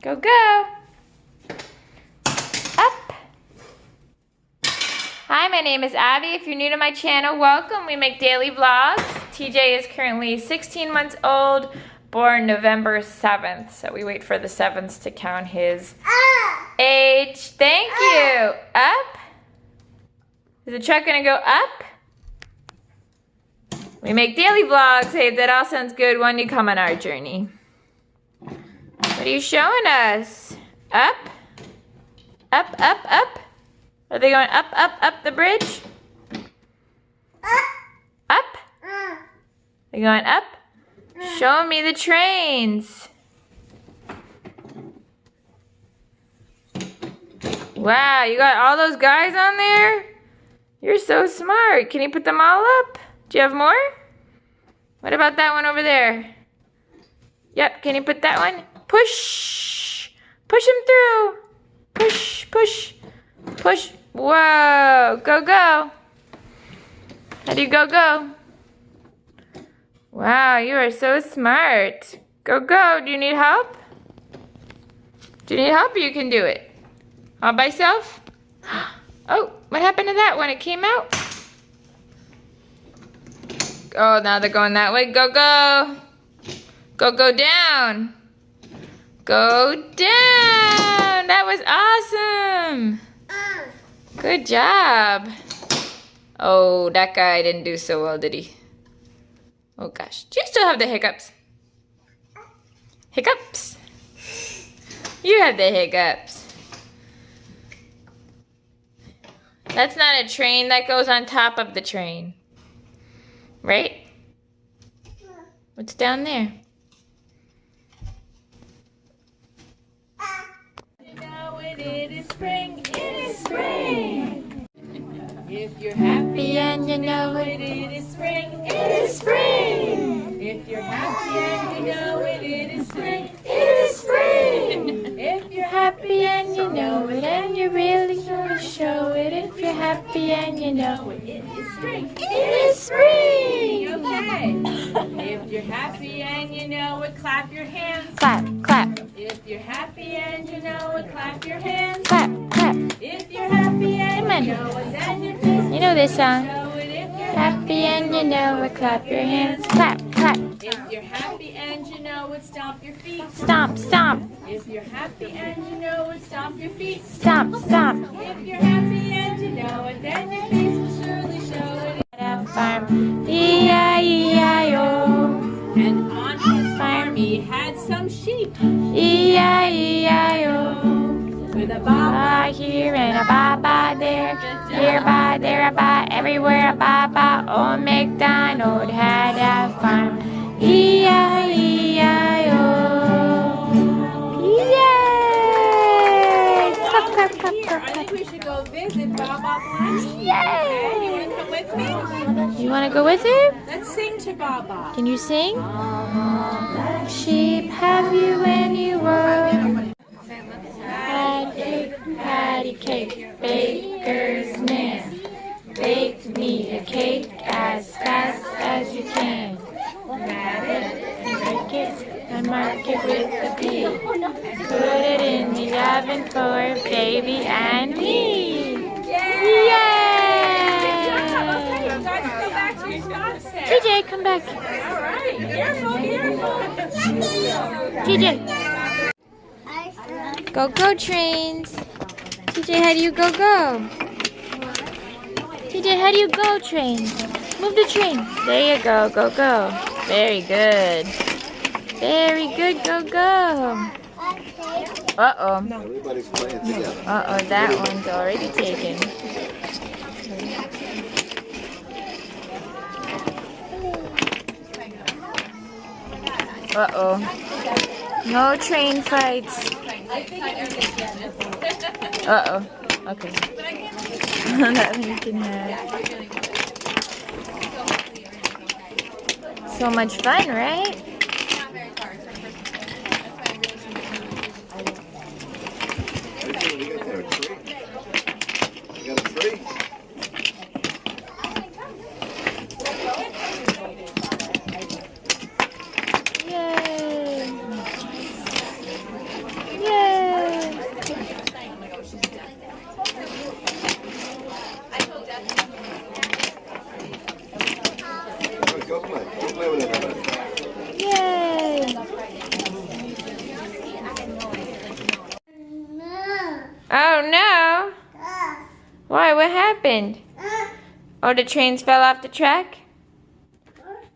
Go, go. Up. Hi, my name is Abby. If you're new to my channel, welcome. We make daily vlogs. TJ is currently 16 months old, born November 7th. So we wait for the 7th to count his age. Thank you. Up. Is the truck gonna go up? We make daily vlogs. Hey, if that all sounds good, why don't you come on our journey? What are you showing us? Up? Up, up, up? Are they going up, up, up the bridge? Up? They going up? Show me the trains. Wow, you got all those guys on there? You're so smart. Can you put them all up? Do you have more? What about that one over there? Yep, can you put that one? Push! Push him through! Push, push, push. Whoa, go, go. How do you go, go? Wow, you are so smart. Go, go. Do you need help? Do you need help or you can do it? All by yourself? Oh, what happened to that one? It came out? Oh, now they're going that way. Go, go. Go, go down. Go down. That was awesome. Good job. Oh, that guy didn't do so well, did he? Oh, gosh. Do you still have the hiccups? Hiccups. You have the hiccups. That's not a train. That goes on top of the train. Right? What's down there? You know it is spring, it is spring. If you're happy and you know it is spring, it is spring. If you're happy and you know it is spring, it is spring. If you're happy and you know it and you really want to show it. If you're happy and you know it is spring, it is spring. Okay. If you're happy and you know it, clap your hands. Clap, clap. If you're happy and you know it, clap your hands. Clap, clap. If you're happy and Come on. you know it, then your face You know this song. show it. If you're Happy and you know it, clap your hands. Clap, clap. If you're happy and you know it, stomp your feet. Stomp, stomp. If you're happy and you know it, stomp your feet. Stomp, stomp. If you're happy and you know it, then your face will surely show it. At a farm, E-I-E-I-O. And on his farm he had some sheep E-I-E-I-O. with a bob. Ba here and a ba-ba there. Here, ba, there, a ba, everywhere a ba-ba. Old MacDonald had a farm. E-I-E-I-O. Yay! Clap, clap, clap, Here, clap, I think clap. we should go visit Baba Blanche. Yay! Okay, you want to come with me? You want to go with her? Let's sing to Baba. Can you sing? Black sheep, have you any wool? Patty cake, baker's man. Bake me a cake as fast as you can. Grab it and break it and mark it with a P. Put it in the oven for baby and me. Yay! Okay, you guys go back to your spots there. TJ, come back. All right, careful, careful. TJ. Go, go, trains. TJ, how do you go, go? TJ, how do you go, train? Move the train. There you go, go, go. Very good. Very good, go, go. Uh-oh. Everybody's playing together. Uh-oh, that one's already taken. Uh-oh. No train fights. Uh-oh. Okay. That one you can have. So much fun, right? You got a tree? You got a tree? Yay! Oh no! Why? What happened? Oh, the trains fell off the track?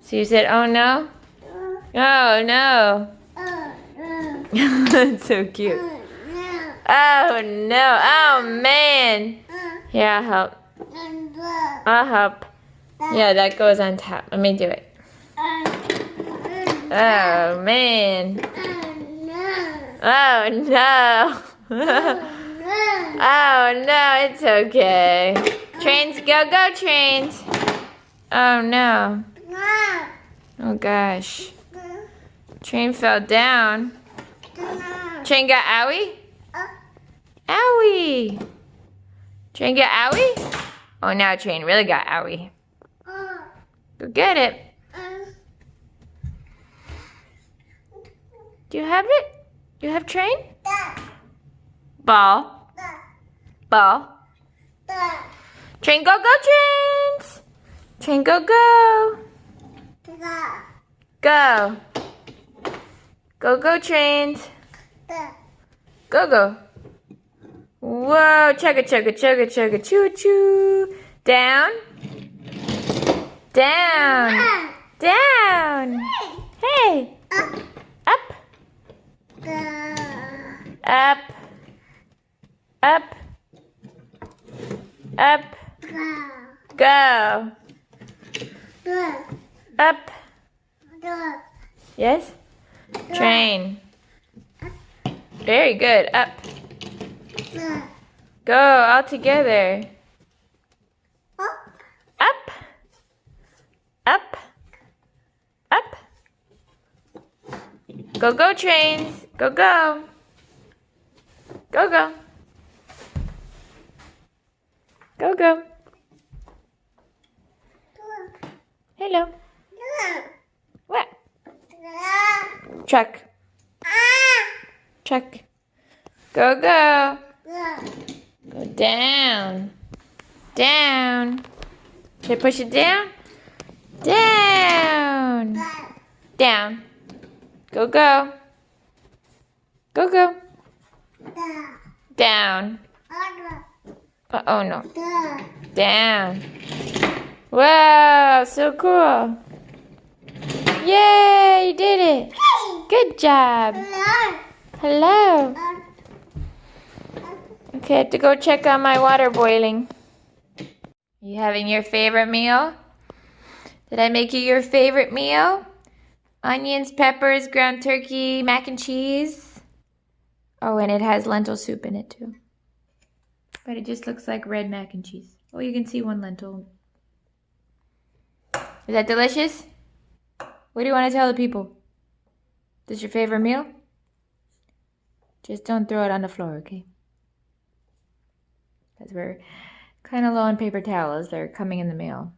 So you said, oh no? Oh no! That's so cute. Oh no! Oh man! Here, I'll help. I'll help. Yeah, that goes on top. Let me do it. Oh man! Oh no! Oh no, it's okay. Trains, go, go, trains. Oh no. Oh gosh. Train fell down. Train got owie? Owie. Train got owie? Oh, now train really got owie. Go get it. Do you have it? Do you have train? Ball. Ball. Train, go, go, trains. Train, go, go. Go. Go, go, trains. Go, go. Whoa, chugga, chugga, chugga, chugga, choo, choo. Down. Down. Down. Hey. Up. Up. Up. Up. Go. Up. Yes? Train. Very good. Up. Go all together. Up. Up. Up. Go, go, trains. Go, go. Go, go. Go, go. Hello. What? Truck. Truck. Go, go. Go down. Down. Should I push it down? Down. Down. Go, go. Go, go. Down. Oh no. Down. Wow, so cool. Yay, you did it. Good job. Hello. Okay, I have to go check on my water boiling. You having your favorite meal? Did I make you your favorite meal? Onions, peppers, ground turkey, mac and cheese. Oh, and it has lentil soup in it too. But it just looks like red mac and cheese. Oh, you can see one lentil. Is that delicious? What do you want to tell the people? This your favorite meal? Just don't throw it on the floor, okay? Because we're kind of low on paper towels. They're coming in the mail.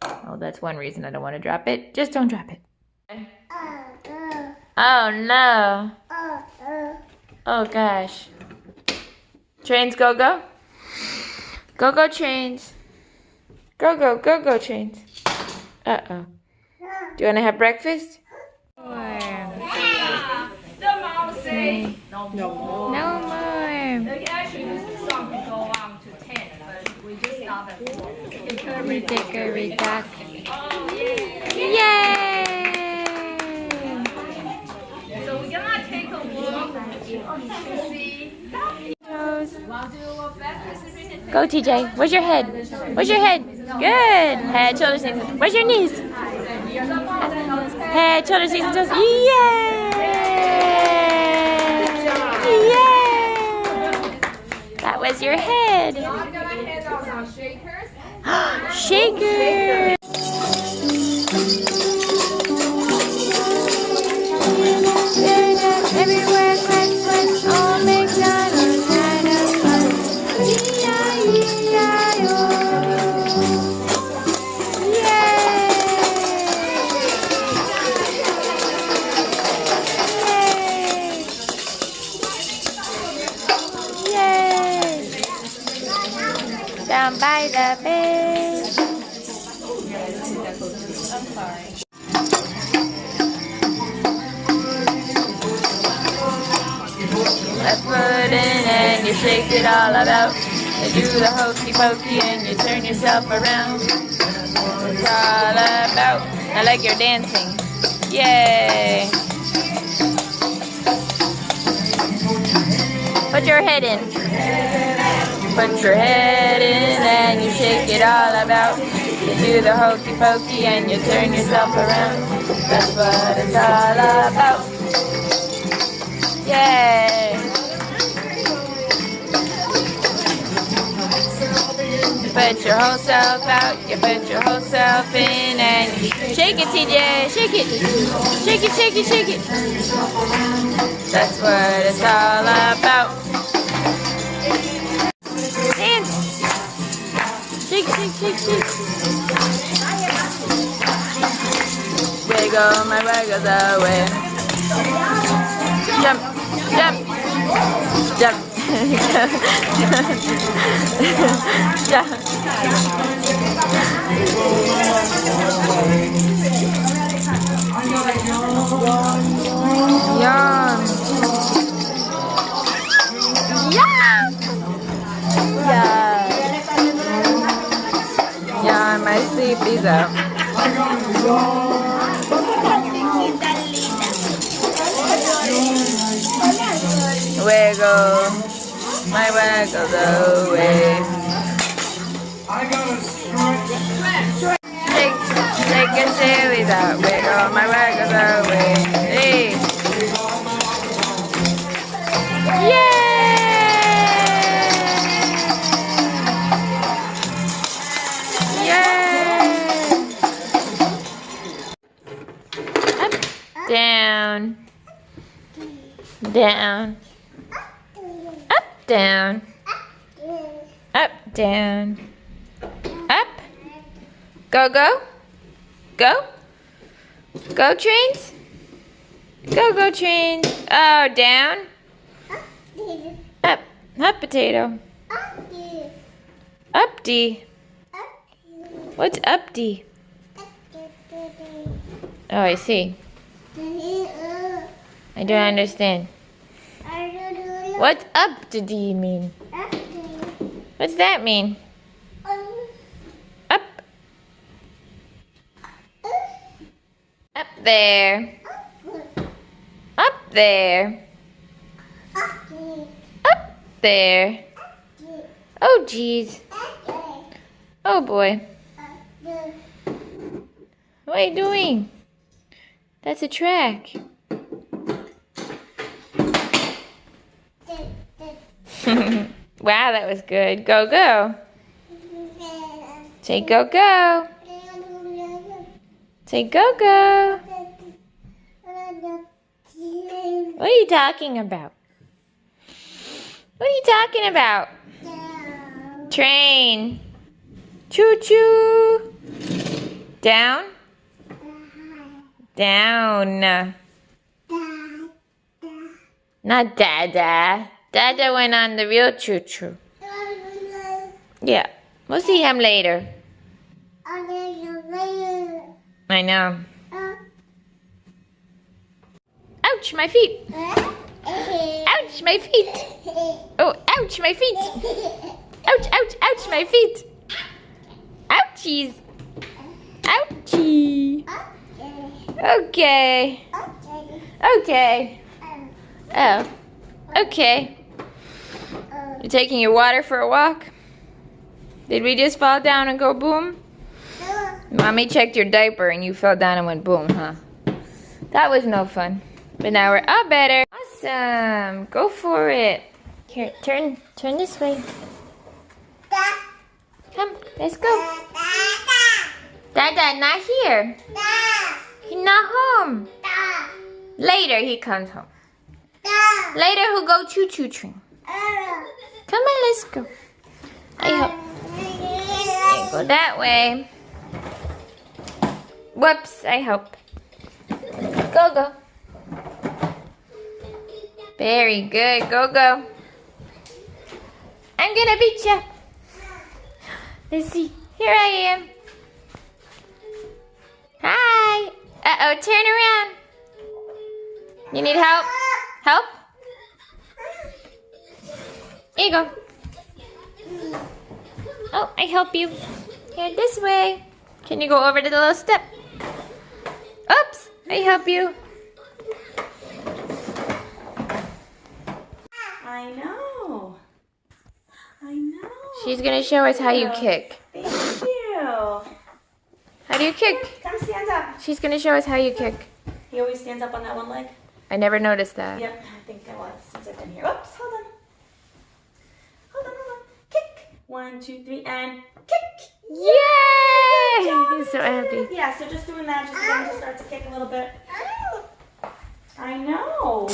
Oh, that's one reason I don't want to drop it. Just don't drop it. Oh, no. Oh, gosh. Trains, go, go. Go, go, trains. Go, go, go, go, trains. Uh-oh. Do you want to have breakfast? The mom say no more. No more. Actually, this song can go on to 10, but we just stop at 4. Hickory dickory dock. Oh, yeah. Yay! So we're gonna take a walk to see. Go, TJ. Where's your head? Where's your head? Good. Head, shoulders, knees. Where's your knees? Head, shoulders, knees, and toes. Yay! Yay! That was your head. Shaker. Everywhere, quack, all McDonald's kind of fun. E-I-E-I-O. Yay! Yay! Down by the bay. I'm sorry. left foot in and you shake it all about. You do the hokey pokey and you turn yourself around. It's all about. I like your dancing. Yay! Put your head in. Put your head in and you shake it all about. You do the hokey pokey and you turn yourself around. That's what it's all about. Yay! You put your whole self out, you put your whole self in and you shake it, TJ, shake it. Shake it, shake it, shake it. That's what it's all about. Dance. Shake, shake, shake, shake. Wiggle my wiggles away. Jump, jump, jump. Jump. Yum. Yum. Yeah. Yeah, my sleep is up. Wiggle, my wiggles away. Shake your sillies out. Wiggle, my wiggles away. Hey. Yay! Down, down, up, down, up, down, up, go, go, go, go trains, go, go trains, oh, down, up, hot potato, up D, what's up D? Oh, I see. I don't understand. What's up to D mean? What's that mean? Up. Up there. Up there. Up there. Oh, geez. Oh, boy. What are you doing? That's a track. Wow, that was good. Go, go. Say go, go. Say go, go. What are you talking about? What are you talking about? Train. Choo-choo. Down. Down. Not Dada. Dada went on the real choo-choo. Yeah. We'll see him later. I know. Ouch, my feet. Ouch, my feet. Oh, ouch, my feet. Ouch, ouch, ouch, my feet. Ouchies. Ouchie. Okay. Okay. Oh. Okay. You taking your water for a walk? Did we just fall down and go boom? Mommy checked your diaper and you fell down and went boom, huh? That was no fun. But now we're all better. Awesome. Go for it. Here, turn this way. Come, let's go. Dada not here. He's not home. Later he comes home. Later he'll go choo-choo train. Come on, let's go. I hope. You go that way. Whoops, I hope. Go, go. Very good. Go, go. I'm gonna beat you. Let's see. Here I am. Hi. Uh-oh, turn around. You need help? Help? Here you go. Oh, I help you. Here, this way. Can you go over to the little step? Oops, I help you. I know. I know. She's gonna show us how you kick. Thank you. How do you kick? Come stand up. She's gonna show us how you kick. He always stands up on that one leg. I never noticed that. Yep, I think I was since I've been here. Oops, hold on. Hold on. Kick. 1, 2, 3, and kick. Yay! He's so happy. Yeah, so just doing that, just getting to start to kick a little bit. I know.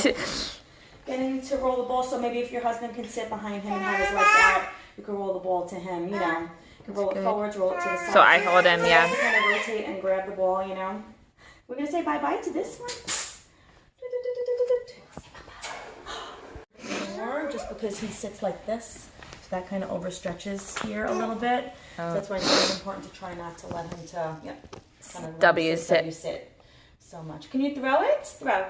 Getting to roll the ball, so maybe if your husband can sit behind him and have his legs out, you can roll the ball to him, you know. You can roll it forwards, roll it to the side. So I hold him, yeah. Kind of rotate and grab the ball, you know. We're going to say bye-bye to this one. More, just because he sits like this, so that kind of overstretches here a little bit. So that's why it's really important to try not to let him to, kind of W sit so much. Can you throw it? Throw.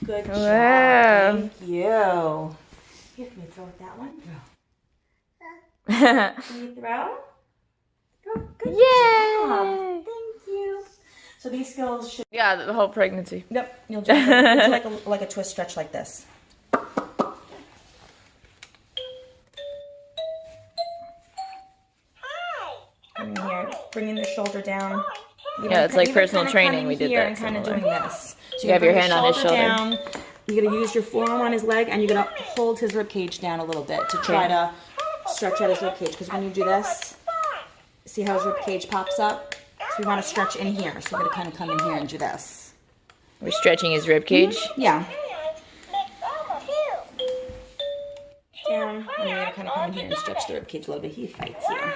Good job. Wow. Thank you. Here, can you throw it that one? Throw. Can you throw? Go. Good job. Yay! Thank you. So these skills should. Yeah, the whole pregnancy. Yep. You'll do like a twist stretch like this. Coming here, bringing the shoulder down. Yeah, it's like personal training. We did that. And kind of doing this. So You have your hand on his shoulder. Down. You're gonna use your forearm on his leg, and you're gonna hold his rib cage down a little bit to try to stretch out his rib cage. Because when you do this, see how his rib cage pops up? So we want to stretch in here. So we're gonna kind of come in here and do this. We're stretching his rib cage. Yeah. Down, and you're gonna kind of come in here and stretch the rib cage a little bit. He fights here.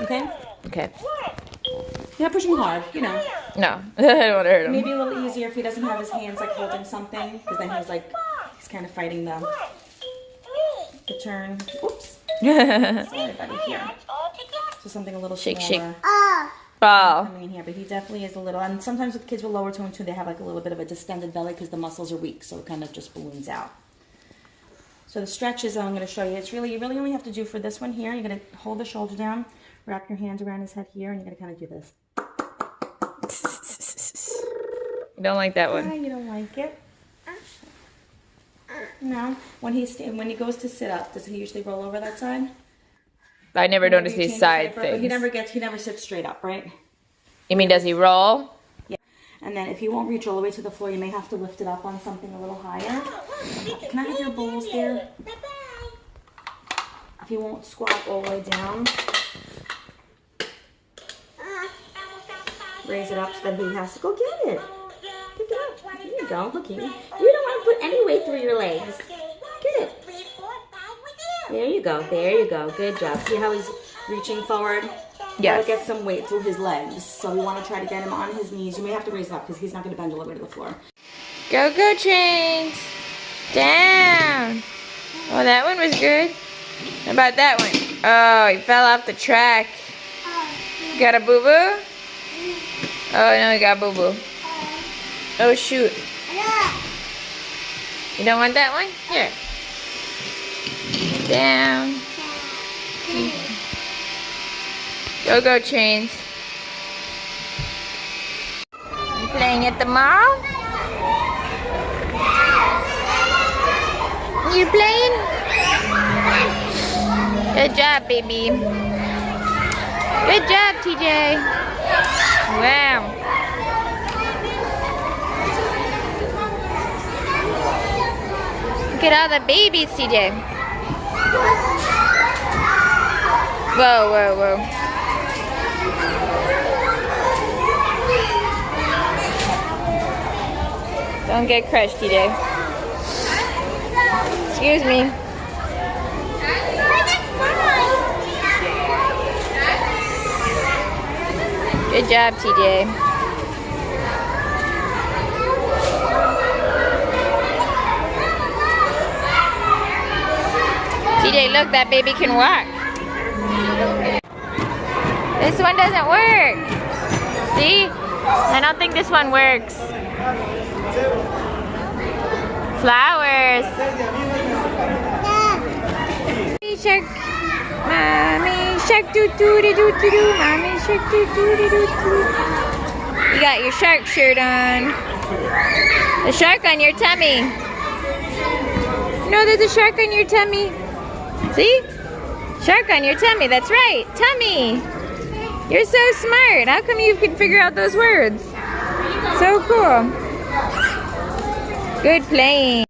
Okay. Okay. You're not pushing hard, you know. No, I don't want to hurt him. Maybe a little easier if he doesn't have his hands like holding something, because then he's kind of fighting the turn. Oops. Sorry, buddy. Here. So something a little Shake, smaller. Ball. Coming in here, but he definitely is a little. And sometimes with kids with lower tone too, they have like a little bit of a distended belly because the muscles are weak, so it kind of just balloons out. So the stretches I'm going to show you. It's really you really only have to do for this one here. You're going to hold the shoulder down, wrap your hands around his head here, and you're going to kind of do this. You don't like that one? You don't like it? No. When he goes to sit up, does he usually roll over that side? I never noticed his side things. He never sits straight up, right? You mean does he roll? Yeah. And then if you won't reach all the way to the floor, you may have to lift it up on something a little higher. Can I have your bowls there? If you won't squat all the way down, raise it up so that he has to go get it. Pick it up. Here you go. Look here. You don't want to put any weight through your legs. Get it. There you go. There you go. Good job. See how he's reaching forward? Yes. Gotta get some weight through his legs. So we want to try to get him on his knees. You may have to raise it up because he's not going to bend all the way to the floor. Go, go, trains. Down. Oh, that one was good. How about that one? Oh, he fell off the track. Got a boo-boo? Oh, no, he got boo-boo. Oh, shoot. You don't want that one? Here. Down. Go, go, trains. You playing at the mall? You playing? Good job, baby. Good job, TJ. Wow. Look at all the babies, TJ. Whoa, whoa, whoa. Don't get crushed, TJ. Excuse me. Good job, TJ. TJ, look, that baby can walk. This one doesn't work. See? I don't think this one works. Flowers. shark. Mommy shark doo doo doo doo doo doo. Mommy shark doo doo doo doo doo. You got your shark shirt on. The shark on your tummy. No, there's a shark on your tummy. See? Shark on your tummy. That's right. Tummy. You're so smart. How come you can figure out those words? So cool. Good playing.